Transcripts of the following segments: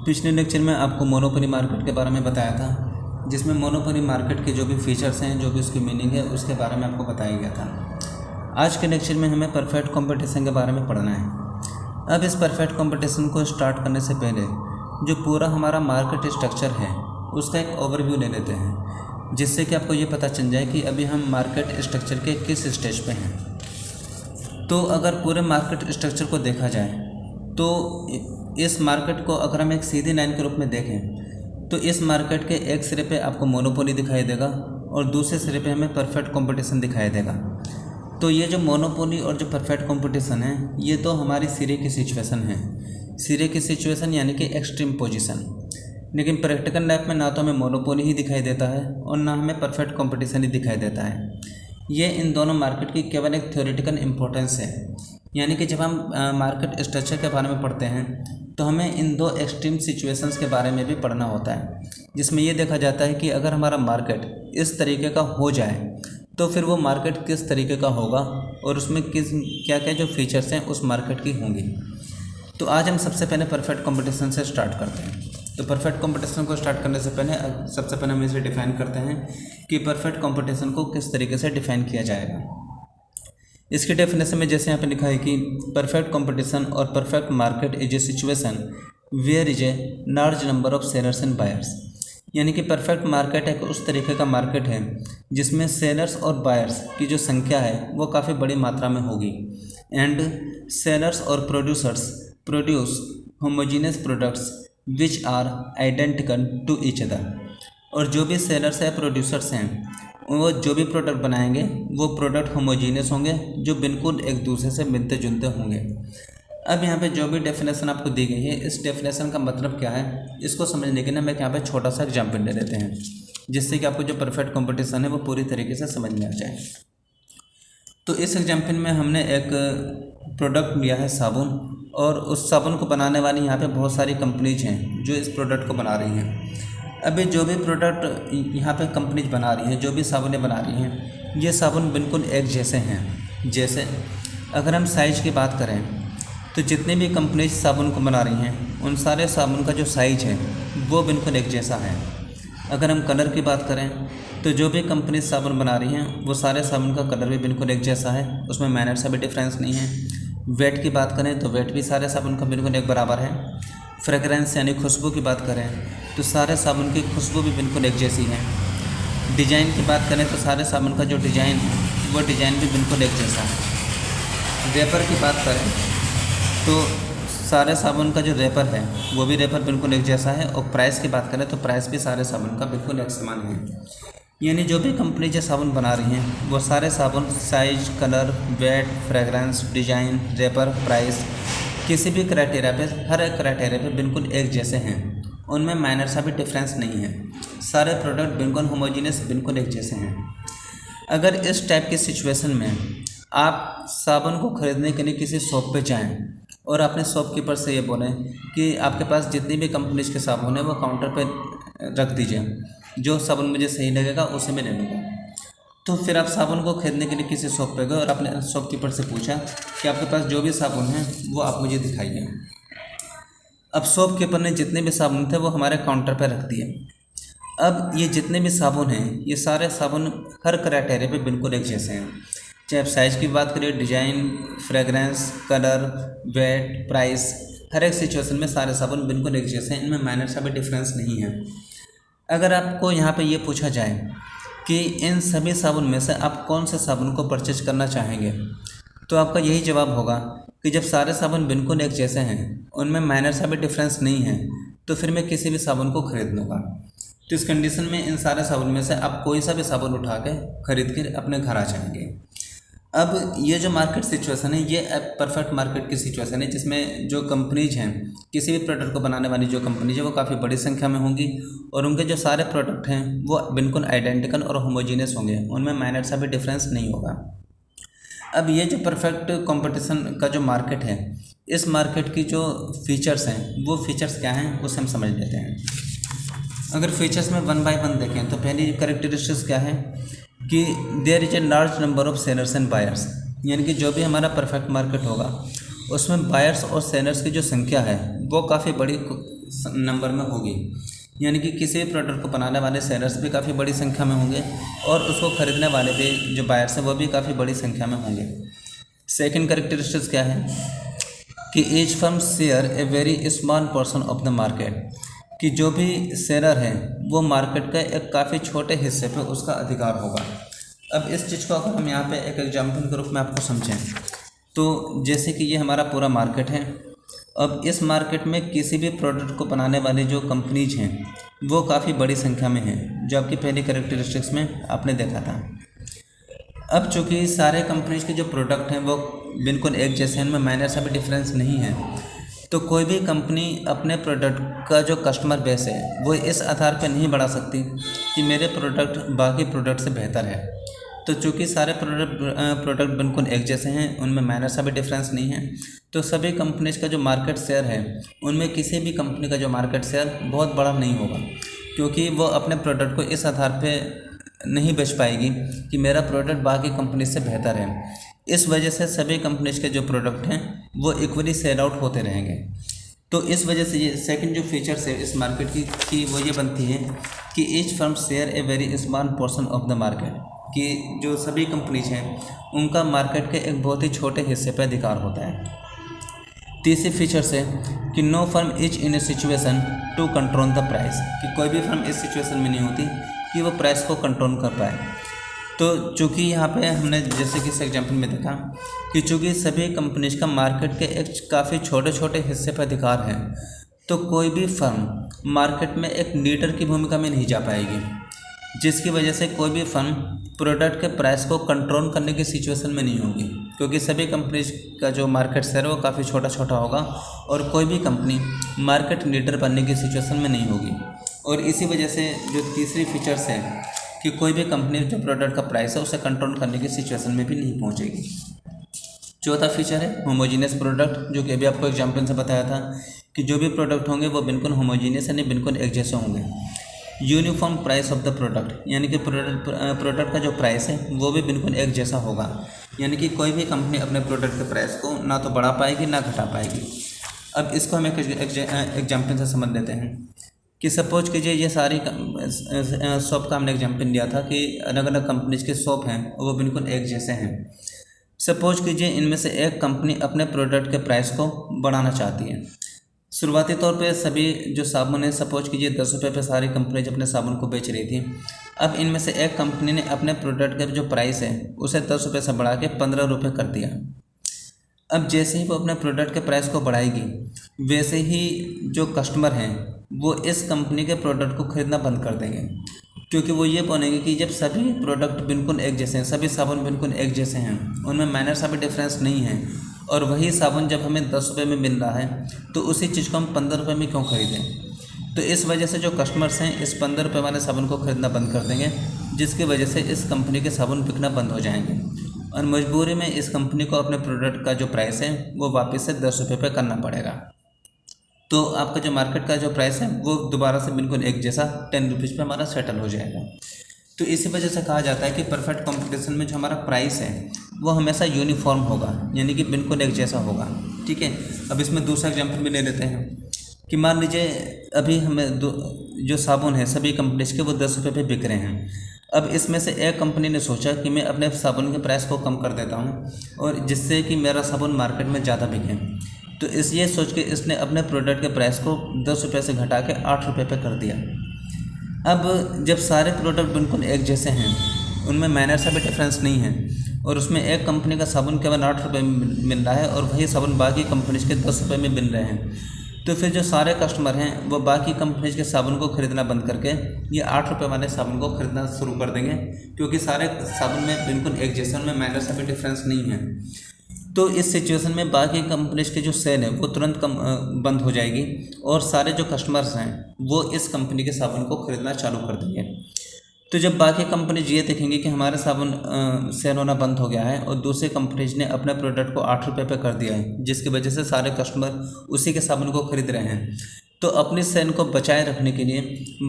पिछले लेक्चर में आपको मोनोपोली मार्केट के बारे में बताया था, जिसमें मोनोपोली मार्केट के जो भी फीचर्स हैं, जो भी उसकी मीनिंग है, उसके बारे में आपको बताया गया था। आज के लेक्चर में हमें परफेक्ट कंपटीशन के बारे में पढ़ना है। अब इस परफेक्ट कंपटीशन को स्टार्ट करने से पहले जो पूरा हमारा मार्केट स्ट्रक्चर है उसका एक ओवरव्यू ले लेते हैं, जिससे कि आपको ये पता चल जाए कि अभी हम मार्केट स्ट्रक्चर के किस स्टेज पे हैं। तो अगर पूरे मार्केट स्ट्रक्चर को देखा जाए तो इस मार्केट को अगर हम एक सीधी लाइन के रूप में देखें तो इस मार्केट के एक सिरे पे आपको मोनोपोली दिखाई देगा और दूसरे सिरे पे हमें परफेक्ट कंपटीशन दिखाई देगा। तो ये जो मोनोपोली और जो परफेक्ट कंपटीशन है, ये तो हमारी सिरे की सिचुएशन है। सिरे की सिचुएशन यानी कि एक्सट्रीम पोजीशन। लेकिन प्रैक्टिकल लाइफ में ना तो हमें मोनोपोली ही दिखाई देता है और ना हमें परफेक्ट कंपटीशन ही दिखाई देता है। ये इन दोनों मार्केट की केवल एक थ्योरेटिकल इम्पोर्टेंस है। यानी कि जब हम मार्केट स्ट्रक्चर के बारे में पढ़ते हैं तो हमें इन दो एक्सट्रीम सिचुएशंस के बारे में भी पढ़ना होता है, जिसमें ये देखा जाता है कि अगर हमारा मार्केट इस तरीके का हो जाए तो फिर वो मार्केट किस तरीके का होगा और उसमें क्या क्या जो फीचर्स हैं उस मार्केट की होंगी। तो आज हम सबसे पहले परफेक्ट कंपटीशन से स्टार्ट करते हैं। तो परफेक्ट कंपटीशन को स्टार्ट करने से पहले सबसे पहले हम इसे डिफ़ाइन करते हैं कि परफेक्ट कंपटीशन को किस तरीके से डिफ़ाइन किया जाएगा। इसके डेफिनेशन में जैसे यहाँ पे लिखा है कि परफेक्ट कंपटीशन और perfect market is a situation where is a large number of sellers and buyers. यानी कि परफेक्ट मार्केट एक उस तरीके का मार्केट है जिसमें सेलर्स और बायर्स की जो संख्या है वो काफ़ी बड़ी मात्रा में होगी। एंड सेलर्स और producers produce homogeneous products which are identical to each other. और जो भी सेलर्स है प्रोड्यूसर्स हैं वो जो भी प्रोडक्ट बनाएंगे वो प्रोडक्ट होमोजीनियस होंगे, जो बिल्कुल एक दूसरे से मिलते जुलते होंगे। अब यहाँ पे जो भी डेफिनेशन आपको दी गई है, इस डेफिनेशन का मतलब क्या है इसको समझने के लिए मैं यहाँ पे छोटा सा एग्जाम्पल ले लेते हैं, जिससे कि आपको जो परफेक्ट कंपटीशन है वो पूरी तरीके से समझ में आ जाए। तो इस एग्जाम्पल में हमने एक प्रोडक्ट लिया है साबुन, और उस साबुन को बनाने वाली यहाँ पे बहुत सारी कंपनीज हैं जो इस प्रोडक्ट को बना रही हैं। अभी जो भी प्रोडक्ट यहाँ पे कंपनीज बना रही हैं, जो भी साबुनें बना रही हैं, ये साबुन बिल्कुल एक जैसे हैं। जैसे अगर हम साइज़ की बात करें तो जितनी भी कंपनीज साबुन को बना रही हैं उन सारे साबुन का जो साइज़ है वो बिल्कुल एक जैसा है। अगर हम कलर की बात करें तो जो भी कंपनी साबुन बना रही हैं वो सारे साबुन का कलर भी बिल्कुल एक जैसा है, उसमें माइनर सा भी डिफरेंस नहीं है। वेट की बात करें तो वेट भी सारे साबुन का बिल्कुल एक बराबर है। फ्रेगरेंस यानी खुशबू की बात करें तो सारे साबुन की खुशबू भी बिल्कुल एक जैसी है। डिज़ाइन की बात करें तो सारे साबुन का जो डिज़ाइन है वो डिज़ाइन भी बिल्कुल एक जैसा है। रेपर की बात करें तो सारे साबुन का जो रेपर है वो भी रेपर बिल्कुल एक जैसा है। और प्राइस की बात करें तो प्राइस भी सारे साबुन का बिल्कुल एक समान है। यानी जो भी कंपनी जो साबुन बना रही हैं वो सारे साबुन size, colour, weight, fragrance, design, wrapper, price, किसी भी क्राइटेरिया पे, हर एक क्राइटेरिया पे बिल्कुल एक जैसे हैं। उनमें माइनर सा भी डिफरेंस नहीं है। सारे प्रोडक्ट बिल्कुल होमोजीनियस, बिल्कुल एक जैसे हैं। अगर इस टाइप की सिचुएशन में आप साबुन को ख़रीदने के लिए किसी शॉप पे जाएं और अपने शॉपकीपर से ये बोलें कि आपके पास जितनी भी कंपनीज के साबुन है वो काउंटर पे रख दीजिए, जो साबुन मुझे सही लगेगा उसे मैं ले लूँगा। तो फिर आप साबुन को खरीदने के लिए किसी शॉप पे गए और अपने शॉपकीपर से पूछा कि आपके पास जो भी साबुन है वो आप मुझे दिखाइए। अब शॉपकीपर ने जितने भी साबुन थे वो हमारे काउंटर पर रख दिए। अब ये जितने भी साबुन हैं ये सारे साबुन हर क्राइटेरिया पे बिल्कुल एक जैसे हैं। चाहे आप साइज़ की बात करें, design, fragrance, colour, weight, price, हर एक सिचुएशन में सारे साबुन बिल्कुल एक जैसे हैं। इनमें माइनर सा भी डिफरेंस नहीं है। अगर आपको यहाँ पे ये पूछा जाए कि इन सभी साबुन में से आप कौन से साबुन को परचेज करना चाहेंगे, तो आपका यही जवाब होगा कि जब सारे साबुन बिल्कुल एक जैसे हैं, उनमें माइनर सा भी डिफरेंस नहीं है, तो फिर मैं किसी भी साबुन को खरीद लूँगा। तो इस कंडीशन में इन सारे साबुन में से आप कोई सा भी साबुन उठा के खरीद कर अपने घर आ जाएंगे। अब ये जो मार्केट सिचुएशन है ये परफेक्ट मार्केट की सिचुएशन है, जिसमें जो कंपनीज हैं, किसी भी प्रोडक्ट को बनाने वाली जो कंपनीज है वो काफ़ी बड़ी संख्या में होंगी और उनके जो सारे प्रोडक्ट हैं वो बिल्कुल आइडेंटिकल और होमोजीनियस होंगे, उनमें माइनर सा भी डिफरेंस नहीं होगा। अब ये जो परफेक्ट कंपटीशन का जो मार्केट है, इस मार्केट की जो फीचर्स हैं वो फीचर्स क्या हैं उसे हम समझ लेते हैं। अगर फीचर्स में 1 बाय 1 देखें तो पहली कैरेक्टरिस्टिक्स क्या है कि there is a large number of sellers and buyers. यानी कि जो भी हमारा परफेक्ट मार्केट होगा उसमें बायर्स और सेलर्स की जो संख्या है वो काफ़ी बड़ी नंबर में होगी, यानी कि किसी भी प्रोडक्ट को बनाने वाले सेलर्स भी काफ़ी बड़ी संख्या में होंगे और उसको खरीदने वाले भी जो बायर्स हैं वो भी काफ़ी बड़ी संख्या में होंगे। सेकंड कैरेक्टरिस्टिक्स क्या है कि each firm share a very small portion of the market, कि जो भी शेयर है वो मार्केट का एक काफ़ी छोटे हिस्से पे उसका अधिकार होगा। अब इस चीज़ को अगर हम यहाँ पे एक एग्जाम्पल के रूप में आपको समझें तो जैसे कि ये हमारा पूरा मार्केट है। अब इस मार्केट में किसी भी प्रोडक्ट को बनाने वाली जो कंपनीज हैं वो काफ़ी बड़ी संख्या में हैं, जो आपकी पहली कैरेक्टरिस्टिक्स में आपने देखा था। अब चूँकि सारे कंपनीज के जो प्रोडक्ट हैं वो बिल्कुल एक जैसे हैं, उनमें माइनर सा भी डिफरेंस नहीं है, तो कोई भी कंपनी अपने प्रोडक्ट का जो कस्टमर बेस है वो इस आधार पर नहीं बढ़ा सकती कि मेरे प्रोडक्ट बाकी प्रोडक्ट से बेहतर है। तो चूँकि सारे प्रोडक्ट बिल्कुल एक जैसे हैं, उनमें माइनर सा भी डिफरेंस नहीं है, तो सभी कंपनीज का जो मार्केट शेयर है उनमें किसी भी कंपनी का जो मार्केट शेयर बहुत बड़ा नहीं होगा, क्योंकि वो अपने प्रोडक्ट को इस आधार पे नहीं बेच पाएगी कि मेरा प्रोडक्ट बाकी कंपनी से बेहतर है। इस वजह से सभी कंपनीज के जो प्रोडक्ट हैं वो इक्वली सेल आउट होते रहेंगे। तो इस वजह से ये सेकंड जो फीचर्स है इस मार्केट की वो ये बनती है कि each firm share a very small portion of the market, कि जो सभी कंपनीज हैं उनका मार्केट के एक बहुत ही छोटे हिस्से पर अधिकार होता है। तीसरी फीचर्स है कि no firm is in a situation to control the price, कि कोई भी फर्म इस सिचुएशन में नहीं होती कि वो प्राइस को कंट्रोल कर पाए। तो चूँकि यहाँ पे हमने जैसे कि इस एग्जाम्पल में देखा कि चूँकि सभी कंपनीज का मार्केट के एक काफ़ी छोटे छोटे हिस्से पर अधिकार है, तो कोई भी फर्म मार्केट में एक लीडर की भूमिका में नहीं जा पाएगी, जिसकी वजह से कोई भी फर्म प्रोडक्ट के प्राइस को कंट्रोल करने की सिचुएशन में नहीं होगी, क्योंकि सभी कंपनीज का जो मार्केट शेयर है वो काफ़ी छोटा छोटा होगा और कोई भी कंपनी मार्केट लीडर बनने की सिचुएशन में नहीं होगी। और इसी वजह से जो तीसरी फीचर्स है कि कोई भी कंपनी जो प्रोडक्ट का प्राइस है उसे कंट्रोल करने की सिचुएशन में भी नहीं पहुँचेगी। चौथा फीचर है होमोजीनियस प्रोडक्ट, जो कि अभी आपको एग्जाम्पल से बताया था कि जो भी प्रोडक्ट होंगे वो बिल्कुल होमोजीनियस यानी बिल्कुल एक जैसे होंगे। Uniform price of the product, यानी कि प्रोडक्ट का जो प्राइस है वो भी बिल्कुल एक जैसा होगा, यानी कि कोई भी कंपनी अपने प्रोडक्ट के प्राइस को ना तो बढ़ा पाएगी ना घटा पाएगी। अब इसको हम एक एग्जाम्पल से समझ लेते हैं कि सपोज कीजिए ये सारी शॉप का हमने एग्जाम्पल लिया था कि अलग अलग कंपनीज के शॉप हैं वो बिल्कुल एक जैसे हैं। सपोज कीजिए इनमें से एक कंपनी अपने प्रोडक्ट के प्राइस को बढ़ाना चाहती है। शुरुआती तौर पे सभी जो साबुन है, सपोज कीजिए 10 रुपये पे सारी कंपनीज अपने साबुन को बेच रही थी। अब इनमें से एक कंपनी ने अपने प्रोडक्ट का जो प्राइस है उसे 10 रुपये से बढ़ा के 15 रुपये कर दिया। अब जैसे ही वो अपने प्रोडक्ट के प्राइस को बढ़ाएगी वैसे ही जो कस्टमर हैं वो इस कंपनी के प्रोडक्ट को खरीदना बंद कर देंगे, क्योंकि वो ये बोलेंगे कि जब सभी प्रोडक्ट बिल्कुल एक जैसे हैं, सभी साबुन बिल्कुल एक जैसे हैं, उनमें माइनर सा भी डिफरेंस नहीं है, और वही साबुन जब हमें 10 रुपये में मिल रहा है तो उसी चीज़ को हम 15 रुपये में क्यों खरीदें। तो इस वजह से जो कस्टमर्स हैं इस 15 रुपये वाले साबुन को खरीदना बंद कर देंगे, जिसकी वजह से इस कंपनी के साबुन बिकना बंद हो जाएंगे और मजबूरी में इस कंपनी को अपने प्रोडक्ट का जो प्राइस है वो वापस से 10 रुपये पर करना पड़ेगा। तो आपका जो मार्केट का जो प्राइस है वो दोबारा से बिल्कुल एक जैसा 10 रुपीज़ पर हमारा सेटल हो जाएगा। तो इसी वजह से कहा जाता है कि परफेक्ट कंपटीशन में जो हमारा प्राइस है वो हमेशा यूनिफॉर्म होगा, यानी कि बिल्कुल एक जैसा होगा। ठीक है, अब इसमें दूसरा एग्जांपल भी ले लेते हैं कि मान लीजिए अभी हमें जो साबुन है सभी कंपनीज के वो 10 रुपये पे बिक रहे हैं। अब इसमें से एक कंपनी ने सोचा कि मैं अपने साबुन के प्राइस को कम कर देता हूँ और जिससे कि मेरा साबुन मार्केट में ज़्यादा बिके। तो ये सोच के इसने अपने प्रोडक्ट के प्राइस को 10 रुपये से घटा के 8 रुपये पे कर दिया। अब जब सारे प्रोडक्ट बिल्कुल एक जैसे हैं, उनमें माइनर सा भी डिफरेंस नहीं है और उसमें एक कंपनी का साबुन केवल 8 रुपये में मिल रहा है और वही साबुन बाकी कंपनीज के 10 रुपये में मिल रहे हैं, तो फिर जो सारे कस्टमर हैं वो बाकी कंपनीज के साबुन को खरीदना बंद करके ये 8 रुपये वाले साबुन को खरीदना शुरू कर देंगे, क्योंकि सारे साबुन में बिल्कुल एक जैसे, उनमें माइनर सा भी डिफरेंस नहीं है। तो इस सिचुएशन में बाकी कंपनीज की जो सेल है वो तुरंत बंद हो जाएगी और सारे जो कस्टमर्स हैं वो इस कंपनी के साबुन को खरीदना चालू कर देंगे। तो जब बाकी कंपनीज ये देखेंगे कि हमारा साबुन सेल होना बंद हो गया है और दूसरी कंपनीज ने अपने प्रोडक्ट को 8 रुपये पे कर दिया है, जिसकी वजह से सारे कस्टमर उसी के साबुन को खरीद रहे हैं, तो अपनी सेल को बचाए रखने के लिए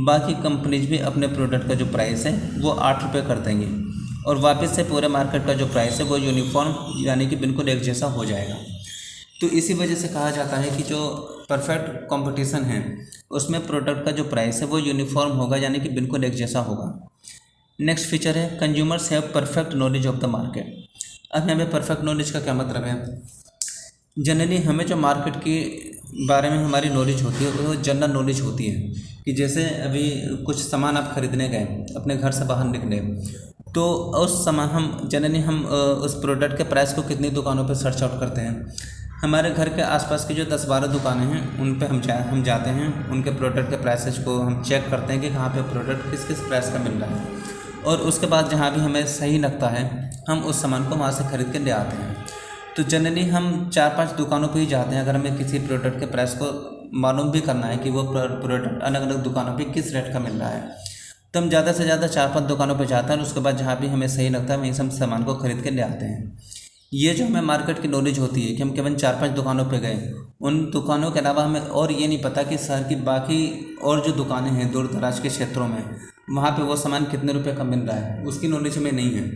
बाकी कंपनीज भी अपने प्रोडक्ट का जो प्राइस है वो 8 रुपये कर देंगे और वापस से पूरे मार्केट का जो प्राइस है वो यूनिफॉर्म यानी कि बिल्कुल एक जैसा हो जाएगा। तो इसी वजह से कहा जाता है कि जो परफेक्ट कंपटीशन है उसमें प्रोडक्ट का जो प्राइस है वो यूनिफॉर्म होगा, यानी कि बिल्कुल एक जैसा होगा। नेक्स्ट फीचर है consumers have perfect knowledge of the market. अब यहाँ पे परफेक्ट नॉलेज का क्या मतलब है? जनरली हमें जो मार्केट के बारे में हमारी नॉलेज होती है वो जनरल नॉलेज होती है कि जैसे अभी कुछ सामान आप खरीदने गए, अपने घर से बाहर निकले, तो उस समय हम जनरली उस प्रोडक्ट के प्राइस को कितनी दुकानों पर सर्च आउट करते हैं। हमारे घर के आसपास की जो 10-12 दुकानें हैं उन पे हम जाते हैं, उनके प्रोडक्ट के प्राइसेस को हम चेक करते हैं कि कहाँ पे प्रोडक्ट किस किस प्राइस का मिल रहा है, और उसके बाद जहाँ भी हमें सही लगता है हम उस सामान को वहाँ से ख़रीद के ले आते हैं। तो जनरली हम 4-5 दुकानों पे ही जाते हैं अगर हमें किसी प्रोडक्ट के प्राइस को मालूम भी करना है कि वो प्रोडक्ट अलग अलग दुकानों पे किस रेट का मिल रहा है। तो हम ज़्यादा से ज़्यादा 4-5 दुकानों पे जाते हैं और उसके बाद जहाँ भी हमें सही लगता है वहीं से हम सामान को खरीद के ले आते हैं। ये जो हमें मार्केट की नॉलेज होती है कि हम केवल 4-5 दुकानों पे गए, उन दुकानों के अलावा हमें और ये नहीं पता कि शहर की बाकी और जो दुकानें हैं दूर दराज के क्षेत्रों में वहाँ पे वो सामान कितने रुपए का मिल रहा है, उसकी नॉलेज हमें नहीं है।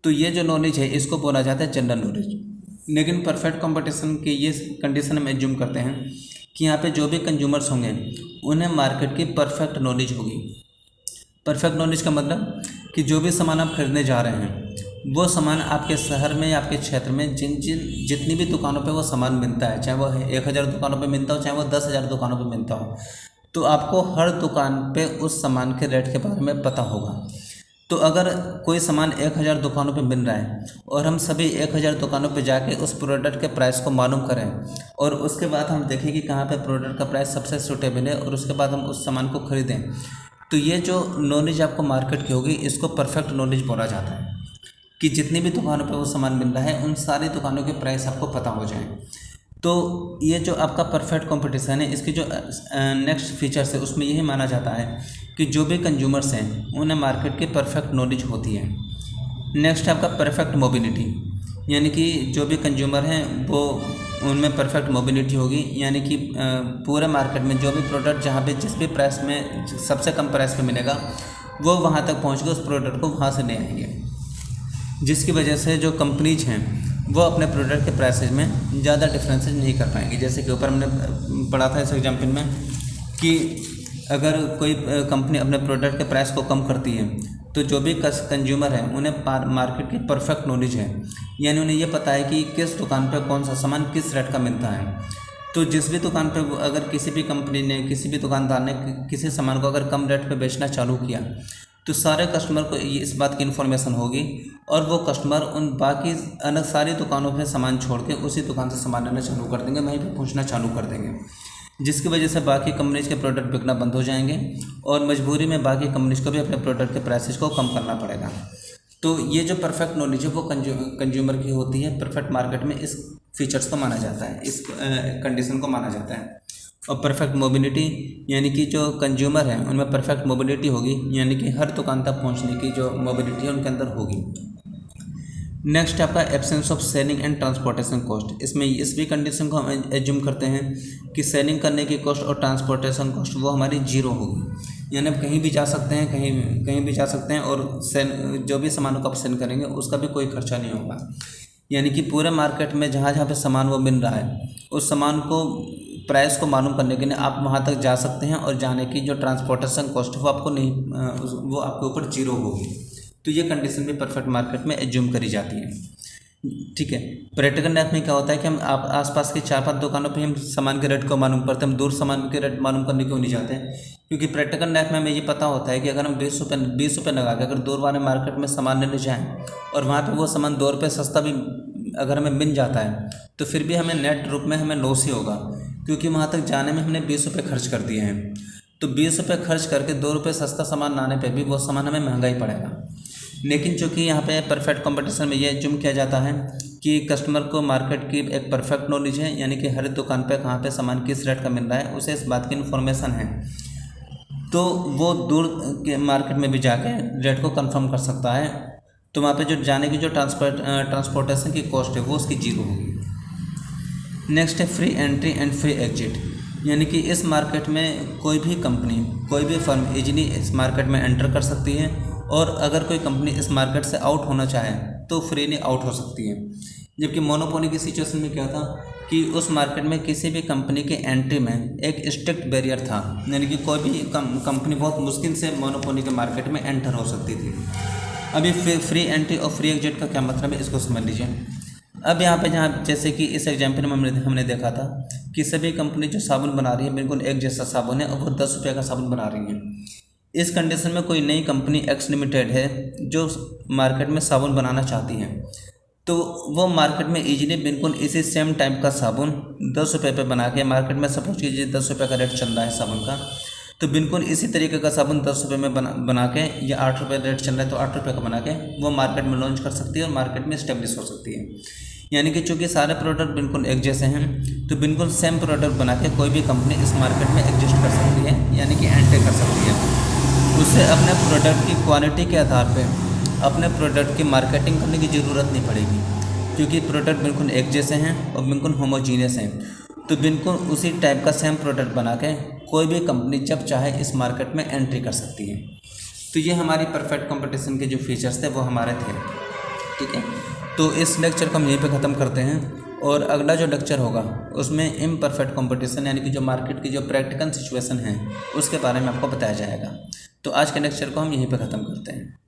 तो ये जो नॉलेज है इसको बोला जाता है जनरल नॉलेज। लेकिन परफेक्ट कंपटीशन की ये कंडीशन हम एज्यूम करते हैं कि यहाँ पे जो भी कंज्यूमर्स होंगे उन्हें मार्केट की परफेक्ट नॉलेज होगी। परफेक्ट नॉलेज का मतलब कि जो भी सामान आप खरीदने जा रहे हैं वो सामान आपके शहर में या आपके क्षेत्र में जितनी भी दुकानों पे वो सामान मिलता है, चाहे वो 1000 दुकानों पे मिलता हो चाहे वो 10,000 दुकानों पे मिलता हो, तो आपको हर दुकान पे उस सामान के रेट के बारे में पता होगा। तो अगर कोई सामान 1000 दुकानों पे मिल रहा है और हम सभी 1000 दुकानों पे जाके उस प्रोडक्ट के प्राइस को मालूम करें और उसके बाद हम देखें कि कहाँ पे प्रोडक्ट का प्राइस सबसे सूटेबल है और उसके बाद हम उस सामान को ख़रीदें, तो ये जो नॉलेज आपको मार्केट की होगी इसको परफेक्ट नॉलेज बोला जाता है कि जितनी भी दुकानों पे वो सामान मिल रहा है उन सारी दुकानों के प्राइस आपको पता हो जाए। तो ये जो आपका परफेक्ट कंपटीशन है इसकी जो नेक्स्ट फीचर्स है उसमें यही माना जाता है कि जो भी कंज्यूमर्स हैं उन्हें मार्केट की परफेक्ट नॉलेज होती है। नेक्स्ट है आपका परफेक्ट मोबिलिटी, यानी कि जो भी कंज्यूमर हैं वो उनमें परफेक्ट मोबिलिटी होगी, यानी कि पूरे मार्केट में जो भी प्रोडक्ट जहाँ पे जिस भी प्राइस में सबसे कम प्राइस पे मिलेगा वो वहाँ तक पहुँच के उस प्रोडक्ट को वहाँ से ले आएंगे, जिसकी वजह से जो कंपनीज हैं वो अपने प्रोडक्ट के प्राइसेज में ज़्यादा डिफरेंसेस नहीं कर पाएंगे। जैसे कि ऊपर हमने पढ़ा था इस एग्जाम्पल में कि अगर कोई कंपनी अपने प्रोडक्ट के प्राइस को कम करती है तो जो भी कंज्यूमर है उन्हें मार्केट की परफेक्ट नॉलेज है, यानी उन्हें ये पता है कि किस दुकान पे कौन सा सामान किस रेट का मिलता है। तो जिस भी दुकान पे अगर किसी भी कंपनी ने किसी भी दुकानदार ने किसी सामान को अगर कम रेट पे बेचना चालू किया तो सारे कस्टमर को इस बात की इन्फॉर्मेशन होगी और वो कस्टमर उन बाकी अलग सारी दुकानों पे सामान छोड़ के उसी दुकान से सामान लेना चालू कर देंगे, वहीं पे पहुंचना चालू कर देंगे, जिसकी वजह से बाकी कंपनीज के प्रोडक्ट बिकना बंद हो जाएंगे और मजबूरी में बाकी कंपनीज को भी अपने प्रोडक्ट के प्राइसेस को कम करना पड़ेगा। तो ये जो परफेक्ट नॉलेज है वो कंज्यूमर की होती है। परफेक्ट मार्केट में इस फीचर्स को माना जाता है, इस कंडीशन को माना जाता है। और परफेक्ट मोबिलिटी यानी कि जो कंज्यूमर है उनमें परफेक्ट मोबिलिटी होगी, यानी कि हर दुकान तक पहुंचने की जो मोबिलिटी है उनके अंदर होगी। नेक्स्ट आपका absence of selling and transportation cost. इसमें इस भी कंडीशन को हम एज्यूम करते हैं कि सेलिंग करने की कॉस्ट और ट्रांसपोर्टेशन कॉस्ट वो हमारी जीरो होगी, यानी आप कहीं भी जा सकते हैं, कहीं भी जा सकते हैं और जो भी सामानों को आप सेल करेंगे उसका भी कोई खर्चा नहीं होगा। यानी कि पूरे मार्केट में जहाँ जहाँ पे सामान वो मिल रहा है उस सामान को प्राइस को मालूम करने के लिए आप वहाँ तक जा सकते हैं और जाने की जो ट्रांसपोर्टेशन कॉस्ट है वो आपको नहीं वो आपके ऊपर जीरो होगी। तो ये कंडीशन भी परफेक्ट मार्केट में एज्यूम करी जाती है। ठीक है, प्रैक्टिकल लाइफ में क्या होता है कि हम आसपास की 4-5 दुकानों पे हम सामान के रेट को मालूम करते हैं, हम दूर सामान के रेट मालूम करने क्यों नहीं जाते हैं? क्योंकि प्रैक्टिकल लाइफ में हमें ये पता होता है कि अगर हम 20 रुपये लगा के अगर दूर वाले मार्केट में सामान लेने जाएँ और वहाँ पर वो सामान 2 रुपये सस्ता भी अगर हमें मिल जाता है तो फिर भी हमें नेट रूप में हमें लॉस ही होगा, क्योंकि वहाँ तक जाने में हमने 20 रुपये खर्च कर दिए हैं। तो 20 रुपये खर्च करके 2 रुपये सस्ता सामान लाने पे भी वो सामान हमें महंगा ही पड़ेगा। लेकिन चूँकि यहाँ पे परफेक्ट कंपटीशन में ये एज्यूम किया जाता है कि कस्टमर को मार्केट की एक परफेक्ट नॉलेज है, यानी कि हर दुकान पे कहाँ पे सामान किस रेट का मिल रहा है उसे इस बात की इन्फॉर्मेशन है, तो वो दूर के मार्केट में भी जाके रेट को कंफर्म कर सकता है। तो वहाँ पे जो जाने की जो ट्रांसपोर्टेशन की कॉस्ट है वो उसकी जीरो होगी। नेक्स्ट है free entry and free exit, यानी कि इस मार्केट में कोई भी कंपनी कोई भी फर्म इजीली इस मार्केट में एंटर कर सकती है और अगर कोई कंपनी इस मार्केट से आउट होना चाहे तो फ्रीली आउट हो सकती है। जबकि मोनोपोली की सिचुएशन में क्या था कि उस मार्केट में किसी भी कंपनी के एंट्री में एक स्ट्रिक्ट बैरियर था, यानी कि कोई भी कंपनी बहुत मुश्किल से मोनोपोली के मार्केट में एंटर हो सकती थी। अभी फ्री एंट्री और फ्री एग्जिट का क्या मतलब है, इसको समझ लीजिए। अब यहाँ पे जहाँ जैसे कि इस एग्जाम्पल में हमने देखा था कि सभी कंपनी जो साबुन बना रही है बिल्कुल एक जैसा साबुन है और वो 10 रुपये का साबुन बना रही है। इस कंडीशन में कोई नई कंपनी एक्स लिमिटेड है जो मार्केट में साबुन बनाना चाहती है, तो वो मार्केट में इजीली बिल्कुल इसी सेम टाइप का साबुन 10 रुपये पे बना के, मार्केट में सपोज कीजिए 10 रुपये का रेट चल रहा है साबुन का, तो बिल्कुल इसी तरीके का साबुन 10 रुपये में बना के, या 8 रुपये रेट चल रहा है तो 8 रुपये का बना के वो मार्केट में लॉन्च कर सकती है और मार्केट में इस्टेब्लिश हो सकती है। यानी कि चूँकि सारे प्रोडक्ट बिल्कुल एक जैसे हैं, तो बिल्कुल सेम प्रोडक्ट बना के कोई भी कंपनी इस मार्केट में एग्जिस्ट कर सकती है, यानी कि एंट्री कर सकती है। उसे अपने प्रोडक्ट की क्वालिटी के आधार पे अपने प्रोडक्ट की मार्केटिंग करने की ज़रूरत नहीं पड़ेगी, क्योंकि प्रोडक्ट बिल्कुल एक जैसे हैं और बिल्कुल होमोजीनियस हैं। तो बिल्कुल उसी टाइप का सेम प्रोडक्ट बना के कोई भी कंपनी जब चाहे इस मार्केट में एंट्री कर सकती है। तो ये हमारी परफेक्ट कंपटीशन के जो फीचर्स थे वो हमारे थे, ठीक है। तो इस लेक्चर को हम यहीं पे ख़त्म करते हैं, और अगला जो लेक्चर होगा उसमें इम्परफेक्ट कंपटीशन, यानी कि जो मार्केट की जो प्रैक्टिकल सिचुएशन है उसके बारे में आपको बताया जाएगा। तो आज के लेक्चर को हम यहीं पे ख़त्म करते हैं।